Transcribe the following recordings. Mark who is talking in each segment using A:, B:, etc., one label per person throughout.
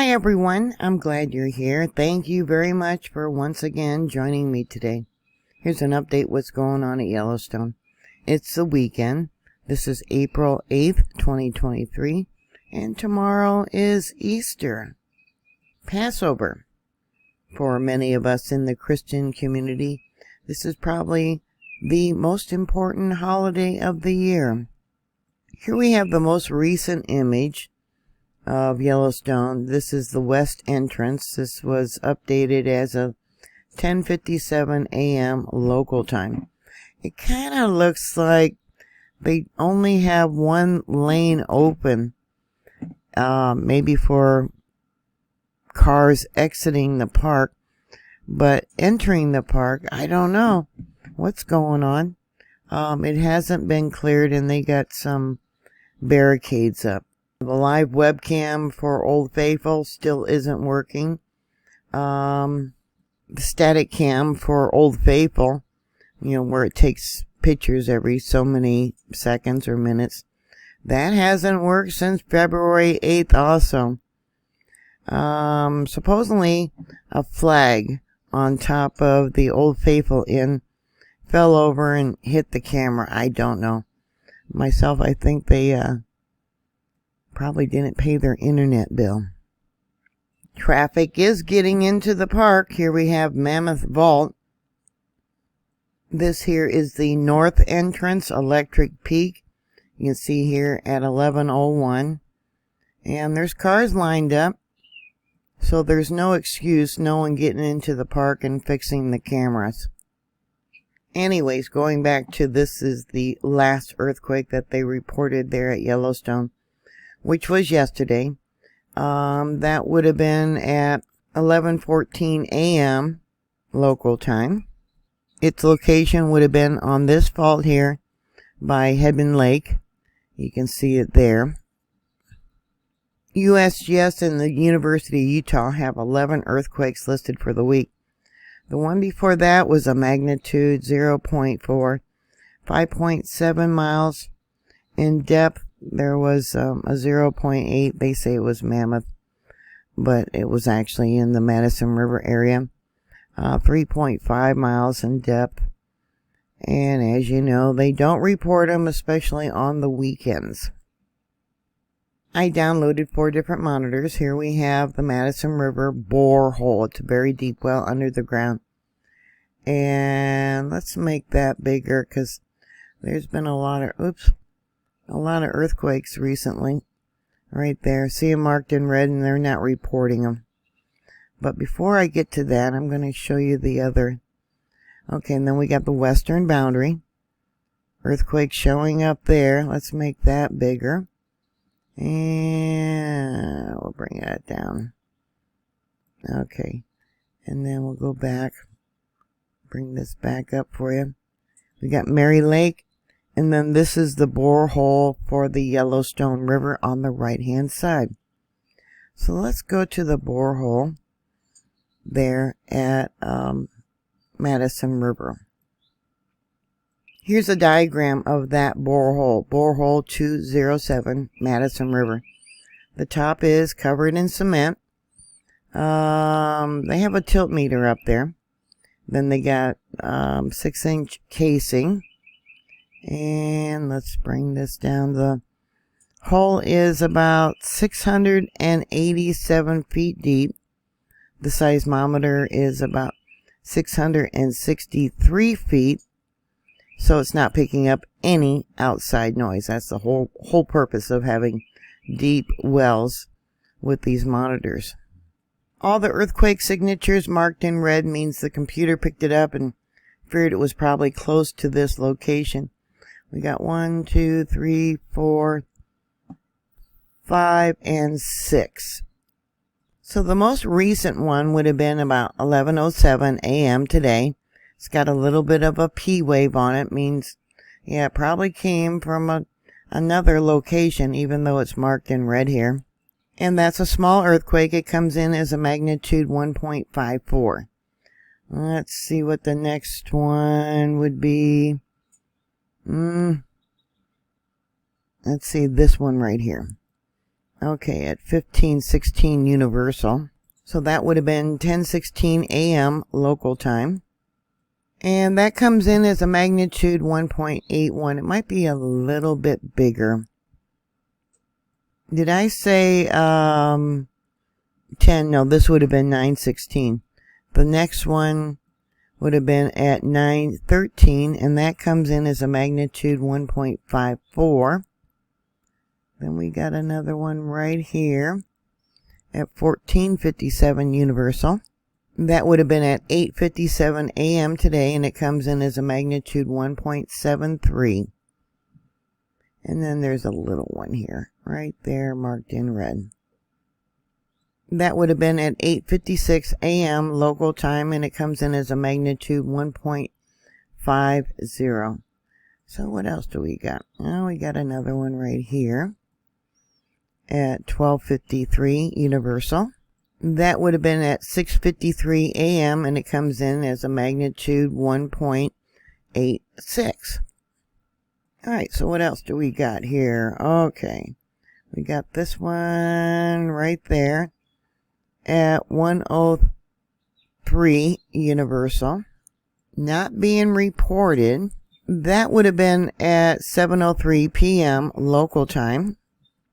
A: Hi everyone, I'm glad you're here. Thank you very much for once again joining me today. Here's an update what's going on at Yellowstone. It's the weekend. This is April 8th, 2023, and tomorrow is Easter, Passover. For many of us in the Christian community, this is probably the most important holiday of the year. Here we have the most recent image of Yellowstone. This is the west entrance. This was updated as of 10:57 a.m. local time. It kind of looks like they only have one lane open, maybe for cars exiting the park, but entering the park, I don't know what's going on. It hasn't been cleared, and they got some barricades up. The live webcam for Old Faithful still isn't working. The static cam for Old Faithful, where it takes pictures every so many seconds or minutes, that hasn't worked since February 8th also. Supposedly a flag on top of the Old Faithful Inn fell over and hit the camera. I don't know. Myself, I think they probably didn't pay their internet bill. Traffic is getting into the park. Here we have Mammoth Vault. This here is the north entrance, Electric Peak. You can see here at 11:01. And there's cars lined up. So there's no excuse, no one getting into the park and fixing the cameras. Anyways, going back to this is the last earthquake that they reported there at Yellowstone, which was yesterday. That would have been at 11:14 a.m. local time. Its location would have been on this fault here by Hedman Lake. You can see it there. USGS and the University of Utah have 11 earthquakes listed for the week. The one before that was a magnitude 0.4, 5.7 miles in depth. There was a 0.8. They say it was Mammoth, but it was actually in the Madison River area. 3.5 miles in depth. And as you know, they don't report them, especially on the weekends. I downloaded 4 different monitors. Here we have the Madison River borehole. It's a very deep well under the ground. And let's make that bigger because there's been a lot of earthquakes recently. Right there. See them marked in red, and they're not reporting them. But before I get to that, I'm going to show you the other. Okay, and then we got the western boundary. Earthquake showing up there. Let's make that bigger. And we'll bring that down. Okay. And then we'll go back. Bring this back up for you. We got Mary Lake. And then this is the borehole for the Yellowstone River on the right-hand side. So let's go to the borehole there at Madison River. Here's a diagram of that borehole. Borehole 207, Madison River. The top is covered in cement. They have a tilt meter up there. Then they got 6-inch casing. And let's bring this down. The hole is about 687 feet deep. The seismometer is about 663 feet. So it's not picking up any outside noise. That's the whole purpose of having deep wells with these monitors. All the earthquake signatures marked in red means the computer picked it up and figured it was probably close to this location. We got 1, 2, 3, 4, 5, and 6. So the most recent one would have been about 11:07 a.m. today. It's got a little bit of a P wave on it. Means, yeah, it probably came from another location, even though it's marked in red here. And that's a small earthquake. It comes in as a magnitude 1.54. Let's see what the next one would be. Let's see this one right here. Okay, at 15:16 Universal. So that would have been 10:16 a.m. local time. And that comes in as a magnitude 1.81. It might be a little bit bigger. Did I say 10? No, this would have been 9:16. The next one would have been at 9:13, and that comes in as a magnitude 1.54. Then we got another one right here at 14:57 Universal. That would have been at 8:57 a.m. today, and it comes in as a magnitude 1.73. And then there's a little one here, right there, marked in red. That would have been at 8:56 a.m. local time, and it comes in as a magnitude 1.50. So what else do we got? Oh, we got another one right here at 12:53 Universal. That would have been at 6:53 a.m. and it comes in as a magnitude 1.86. All right, so what else do we got here? Okay, we got this one right there at 1:03 Universal. Not being reported. That would have been at 7:03 p.m. local time.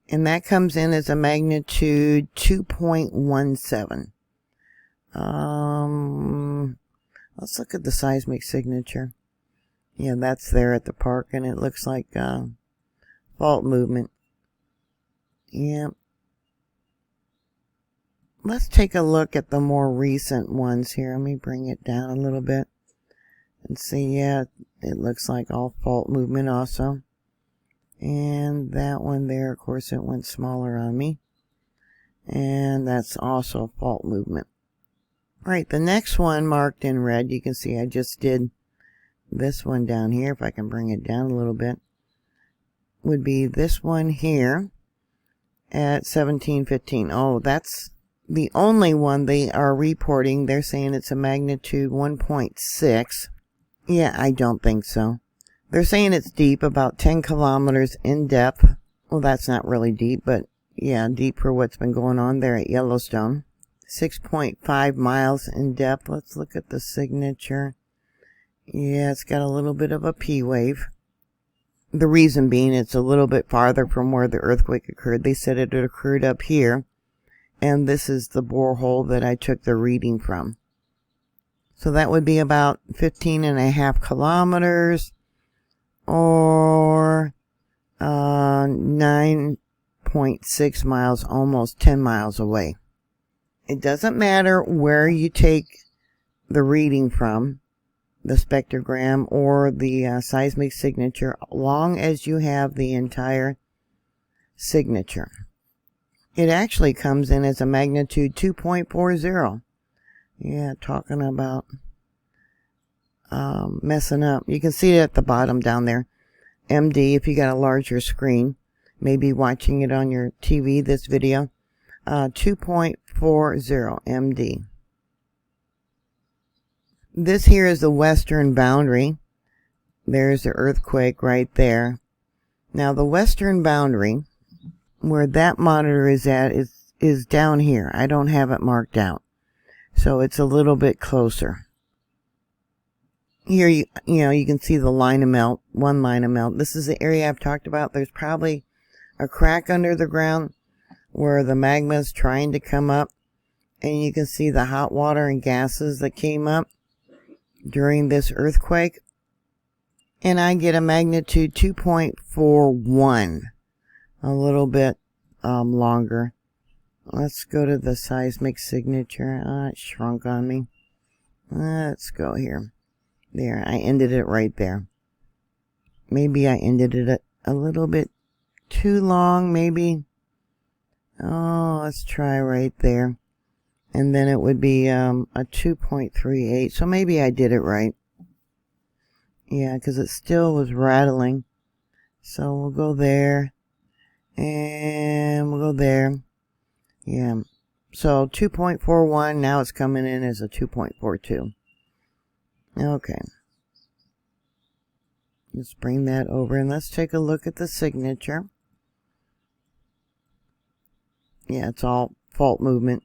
A: And that comes in as a magnitude 2.17. Let's look at the seismic signature. Yeah, that's there at the park, and it looks like fault movement. Yeah. Let's take a look at the more recent ones here. Let me bring it down a little bit and see. Yeah, it looks like all fault movement also. And that one there, of course, it went smaller on me. And that's also fault movement. All right, the next one marked in red, you can see I just did this one down here. If I can bring it down a little bit, would be this one here at 17:15. Oh, that's the only one they are reporting. They're saying it's a magnitude 1.6. Yeah, I don't think so. They're saying it's deep, about 10 kilometers in depth. Well, that's not really deep, but yeah, deep for what's been going on there at Yellowstone. 6.5 miles in depth. Let's look at the signature. Yeah, it's got a little bit of a P wave. The reason being it's a little bit farther from where the earthquake occurred. They said it occurred up here, and this is the borehole that I took the reading from. So that would be about 15.5 kilometers. Or 9.6 miles, almost 10 miles away. It doesn't matter where you take the reading from, the spectrogram or the seismic signature, long as you have the entire signature. It actually comes in as a magnitude 2.40. Yeah, talking about messing up. You can see it at the bottom down there. MD, if you got a larger screen, maybe watching it on your TV, this video. 2.40 MD. This here is the western boundary. There's the earthquake right there. Now the western boundary, where that monitor is at, is down here. I don't have it marked out. So it's a little bit closer. Here, you can see the line of melt, one line of melt. This is the area I've talked about. There's probably a crack under the ground where the magma is trying to come up. And you can see the hot water and gases that came up during this earthquake. And I get a magnitude 2.41. A little bit longer. Let's go to the seismic signature. It shrunk on me. Let's go here. There, I ended it right there. Maybe I ended it a little bit too long, maybe. Oh, let's try right there. And then it would be a 2.38. So maybe I did it right. Yeah, because it still was rattling. So we'll go there. And we'll go there. Yeah. So 2.41. Now it's coming in as a 2.42. Okay. Let's bring that over and let's take a look at the signature. Yeah, it's all fault movement.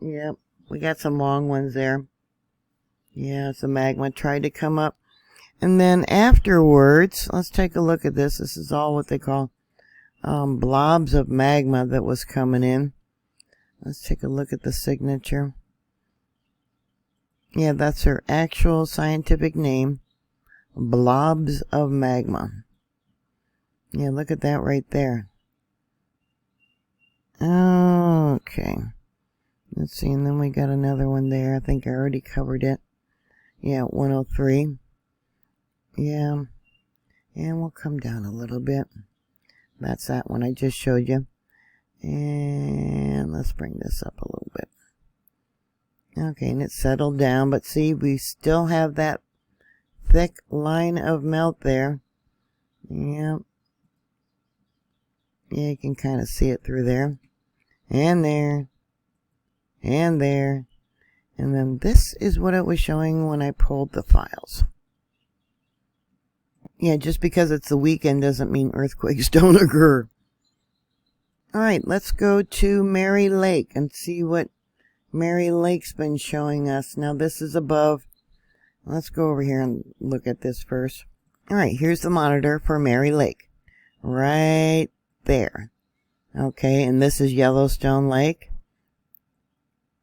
A: Yep, we got some long ones there. Yeah, it's the magma tried to come up. And then afterwards, let's take a look at this. This is all what they call blobs of magma that was coming in. Let's take a look at the signature. Yeah, that's her actual scientific name. Blobs of magma. Yeah, look at that right there. Okay. Let's see, and then we got another one there. I think I already covered it. Yeah, 103. Yeah. And we'll come down a little bit. That's that one I just showed you. And let's bring this up a little bit. Okay, and it's settled down, but see, we still have that thick line of melt there. Yeah. Yeah, you can kind of see it through there. And there. And there. And then this is what it was showing when I pulled the files. Yeah, just because it's the weekend doesn't mean earthquakes don't occur. Alright, let's go to Mary Lake and see what Mary Lake's been showing us. Now this is above. Let's go over here and look at this first. Alright, here's the monitor for Mary Lake. Right there. Okay, and this is Yellowstone Lake.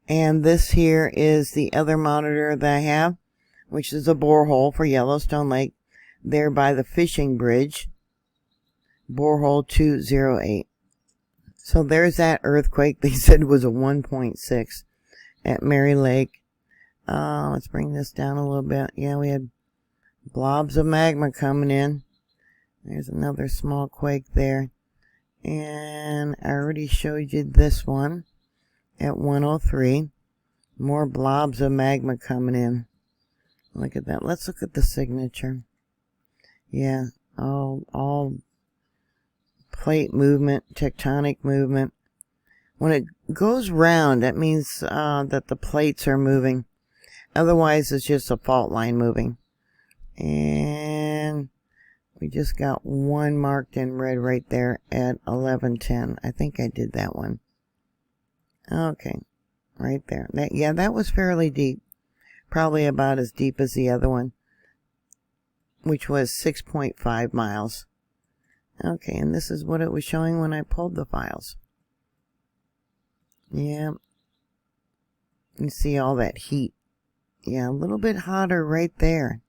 A: And this here is the other monitor that I have, which is a borehole for Yellowstone Lake, there by the fishing bridge. Borehole 208. So there's that earthquake they said was a 1.6 at Mary Lake. Let's bring this down a little bit. Yeah, we had blobs of magma coming in. There's another small quake there. And I already showed you this one at 103. More blobs of magma coming in. Look at that. Let's look at the signature. Yeah, all plate movement, tectonic movement. When it goes round, that means that the plates are moving. Otherwise, it's just a fault line moving. And we just got one marked in red right there at 1110. I think I did that one. Okay, right there. That was fairly deep. Probably about as deep as the other one, which was 6.5 miles. Okay, and this is what it was showing when I pulled the files. Yeah. You see all that heat. Yeah, a little bit hotter right there.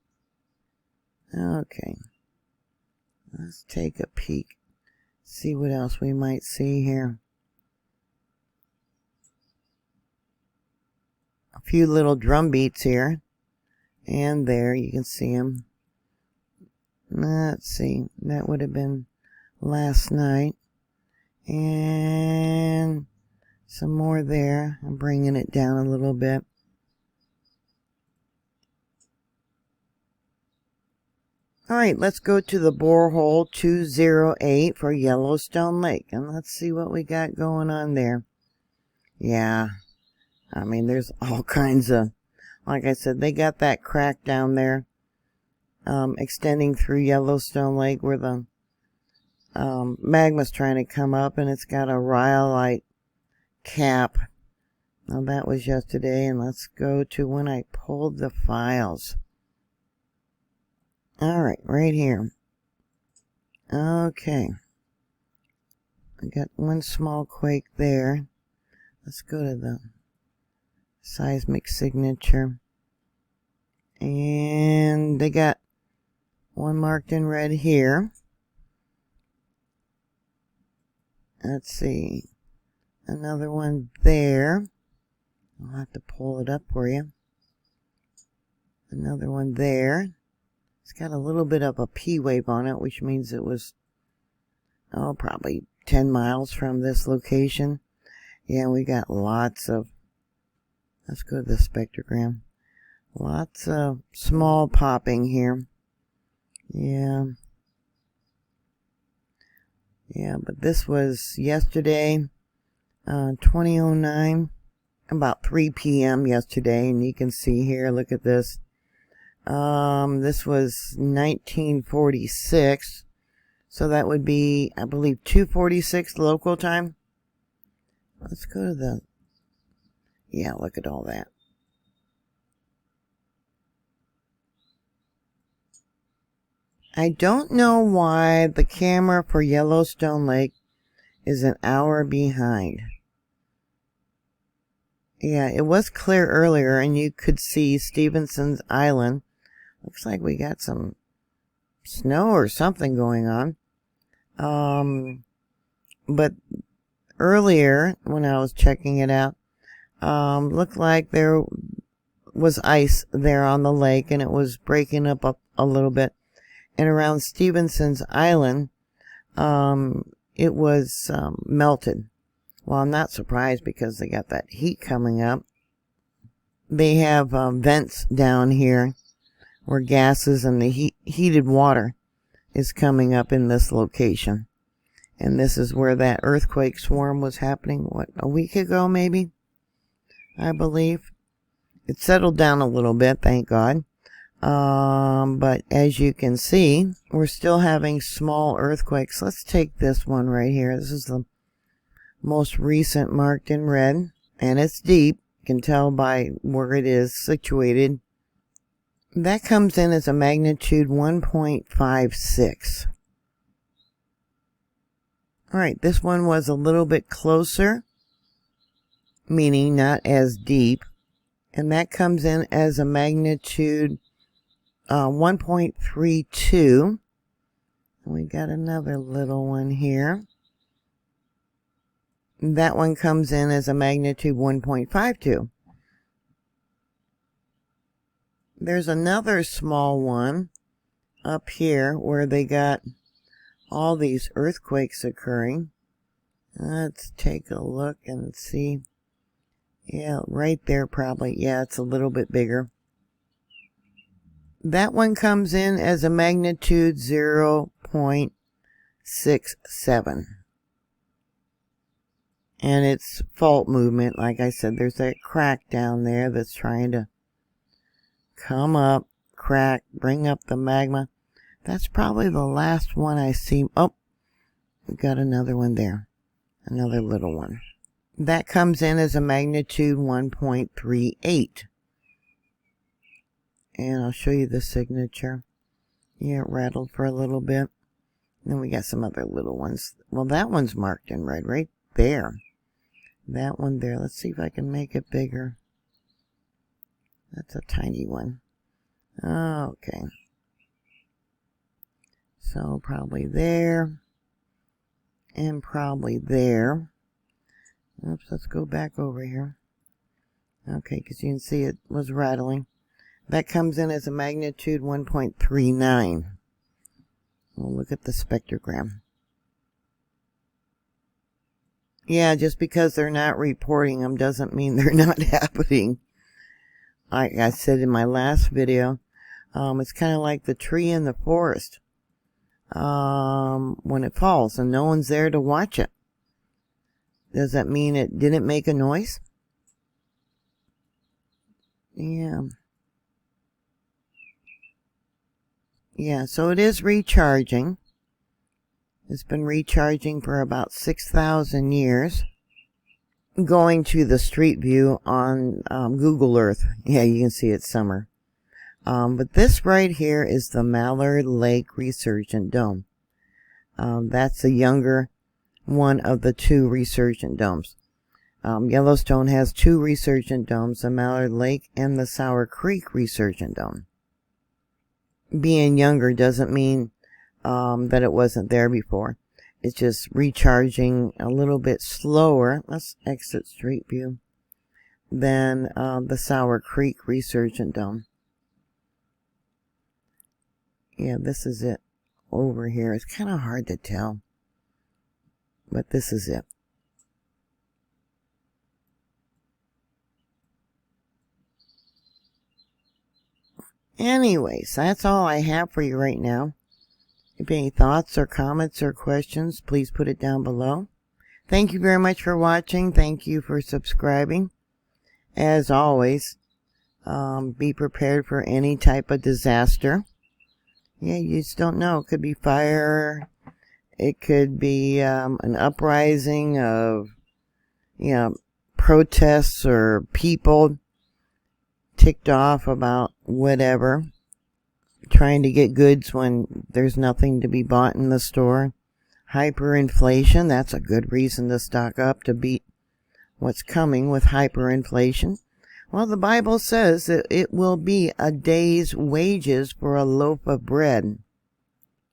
A: Okay. Let's take a peek. See what else we might see here. A few little drum beats here. And there, you can see them. Let's see. That would have been last night. And some more there. I'm bringing it down a little bit. Alright, let's go to the borehole 208 for Yellowstone Lake. And let's see what we got going on there. Yeah. I mean, there's all kinds of... Like I said, they got that crack down there. Extending through Yellowstone Lake where the magma's trying to come up. And it's got a rhyolite cap. Now that was yesterday. And let's go to when I pulled the files. Alright, right here. Okay. I got one small quake there. Let's go to the seismic signature. And they got one marked in red here. Let's see. Another one there. I'll have to pull it up for you. Another one there. It's got a little bit of a P wave on it, which means it was, probably 10 miles from this location. Yeah, we got lots of, let's go to the spectrogram. Lots of small popping here. Yeah. Yeah, but this was yesterday, 2009, about 3 p.m. yesterday, and you can see here, look at this. This was 1946, so that would be, I believe, 2:46 local time. Let's go to the... Yeah, look at all that. I don't know why the camera for Yellowstone Lake is an hour behind. Yeah, it was clear earlier and you could see Stevenson's Island. Looks like we got some snow or something going on. But earlier when I was checking it out, looked like there was ice there on the lake and it was breaking up a little bit. And around Stevenson's Island, it was melted. Well, I'm not surprised because they got that heat coming up. They have vents down here where gases and the heated water is coming up in this location. And this is where that earthquake swarm was happening, what, a week ago maybe? I believe. It settled down a little bit, thank God. But as you can see, we're still having small earthquakes. Let's take this one right here. This is the most recent marked in red, and it's deep. You can tell by where it is situated. That comes in as a magnitude 1.56. Alright, this one was a little bit closer, meaning not as deep, and that comes in as a magnitude 1.32. We got another little one here. That one comes in as a magnitude 1.52. There's another small one up here where they got all these earthquakes occurring. Let's take a look and see. Yeah, right there probably. Yeah, it's a little bit bigger. That one comes in as a magnitude 0.67. And it's fault movement. Like I said, there's that crack down there that's trying to come up, crack, bring up the magma. That's probably the last one I see. Oh, we got another one there. Another little one. That comes in as a magnitude 1.38. And I'll show you the signature. Yeah, it rattled for a little bit. Then we got some other little ones. Well, that one's marked in red right there. That one there. Let's see if I can make it bigger. That's a tiny one. Okay. So probably there. And probably there. Oops, let's go back over here. Okay, because you can see it was rattling. That comes in as a magnitude 1.39. We'll look at the spectrogram. Yeah, just because they're not reporting them doesn't mean they're not happening. Like I said in my last video, it's kind of like the tree in the forest. When it falls and no one's there to watch it. Does that mean it didn't make a noise? Yeah. Yeah, so it is recharging. It's been recharging for about 6,000 years. Going to the street view on Google Earth. Yeah, you can see it's summer. But this right here is the Mallard Lake Resurgent Dome. That's the younger one of the two Resurgent Domes. Yellowstone has two Resurgent Domes, the Mallard Lake and the Sour Creek Resurgent Dome. Being younger doesn't mean that it wasn't there before. It's just recharging a little bit slower. Let's exit street view. Than the Sour Creek Resurgent Dome. Yeah, this is it over here. It's kind of hard to tell. But this is it. Anyways, that's all I have for you right now. If any thoughts or comments or questions, please put it down below. Thank you very much for watching. Thank you for subscribing. As always, be prepared for any type of disaster. Yeah, you just don't know. It could be fire. It could be an uprising of protests or people ticked off about whatever, trying to get goods when there's nothing to be bought in the store. Hyperinflation, that's a good reason to stock up to beat what's coming with hyperinflation. Well, the Bible says that it will be a day's wages for a loaf of bread.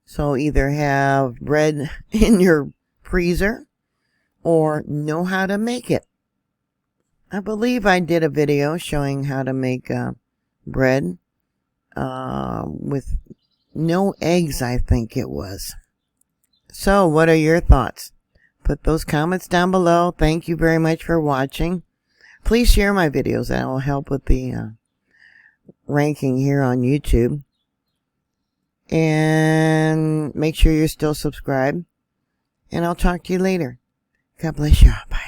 A: So either have bread in your freezer or know how to make it. I believe I did a video showing how to make bread with no eggs, I think it was. So what are your thoughts? Put those comments down below. Thank you very much for watching. Please share my videos. That will help with the ranking here on YouTube. And make sure you're still subscribed. And I'll talk to you later. God bless you. Bye.